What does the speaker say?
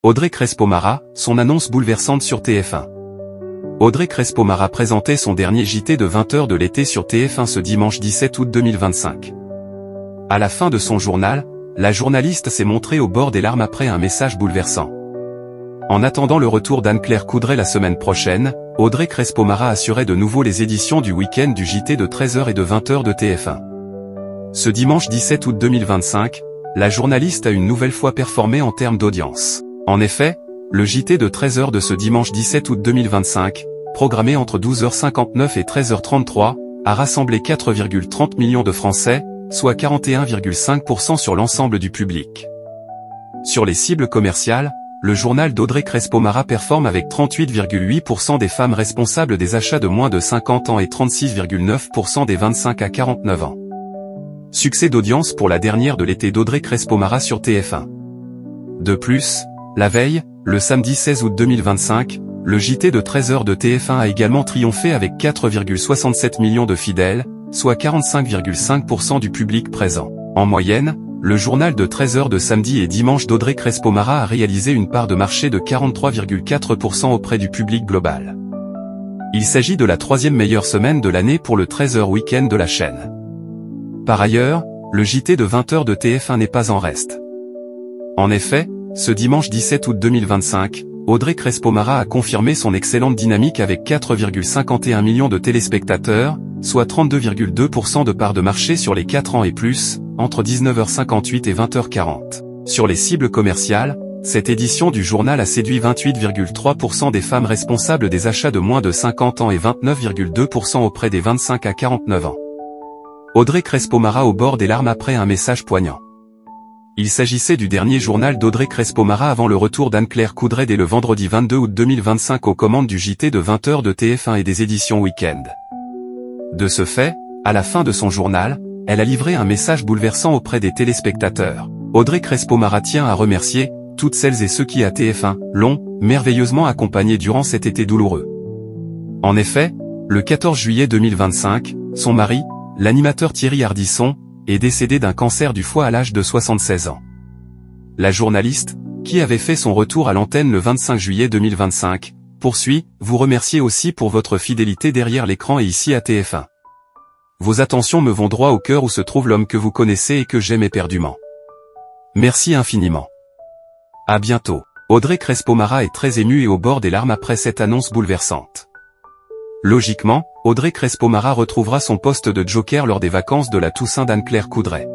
Audrey Crespo-Mara, son annonce bouleversante sur TF1. Audrey Crespo-Mara présentait son dernier JT de 20h de l'été sur TF1 ce dimanche 17 août 2025. À la fin de son journal, la journaliste s'est montrée au bord des larmes après un message bouleversant. En attendant le retour d'Anne-Claire Coudray la semaine prochaine, Audrey Crespo-Mara assurait de nouveau les éditions du week-end du JT de 13h et de 20h de TF1. Ce dimanche 17 août 2025, la journaliste a une nouvelle fois performé en termes d'audience. En effet, le JT de 13h de ce dimanche 17 août 2025, programmé entre 12h59 et 13h33, a rassemblé 4,30 millions de Français, soit 41,5% sur l'ensemble du public. Sur les cibles commerciales, le journal d'Audrey Crespo-Mara performe avec 38,8% des femmes responsables des achats de moins de 50 ans et 36,9% des 25 à 49 ans. Succès d'audience pour la dernière de l'été d'Audrey Crespo-Mara sur TF1. De plus, la veille, le samedi 16 août 2025, le JT de 13h de TF1 a également triomphé avec 4,67 millions de fidèles, soit 45,5% du public présent. En moyenne, le journal de 13h de samedi et dimanche d'Audrey Crespo-Mara a réalisé une part de marché de 43,4% auprès du public global. Il s'agit de la troisième meilleure semaine de l'année pour le 13h week-end de la chaîne. Par ailleurs, le JT de 20h de TF1 n'est pas en reste. En effet, ce dimanche 17 août 2025, Audrey Crespo-Mara a confirmé son excellente dynamique avec 4,51 millions de téléspectateurs, soit 32,2% de part de marché sur les 4 ans et plus, entre 19h58 et 20h40. Sur les cibles commerciales, cette édition du journal a séduit 28,3% des femmes responsables des achats de moins de 50 ans et 29,2% auprès des 25 à 49 ans. Audrey Crespo-Mara au bord des larmes après un message poignant. Il s'agissait du dernier journal d'Audrey Crespo-Mara avant le retour d'Anne-Claire Coudray dès le vendredi 22 août 2025 aux commandes du JT de 20h de TF1 et des éditions week-end. De ce fait, à la fin de son journal, elle a livré un message bouleversant auprès des téléspectateurs. Audrey Crespo-Mara tient à remercier toutes celles et ceux qui à TF1 l'ont merveilleusement accompagnée durant cet été douloureux. En effet, le 14 juillet 2025, son mari, l'animateur Thierry Ardisson, est décédé d'un cancer du foie à l'âge de 76 ans. La journaliste, qui avait fait son retour à l'antenne le 25 juillet 2025, poursuit, vous remercier aussi pour votre fidélité derrière l'écran et ici à TF1. Vos attentions me vont droit au cœur où se trouve l'homme que vous connaissez et que j'aime éperdument. Merci infiniment. À bientôt. Audrey Crespo-Mara est très émue et au bord des larmes après cette annonce bouleversante. Logiquement, Audrey Crespo-Mara retrouvera son poste de joker lors des vacances de la Toussaint d'Anne-Claire Coudray.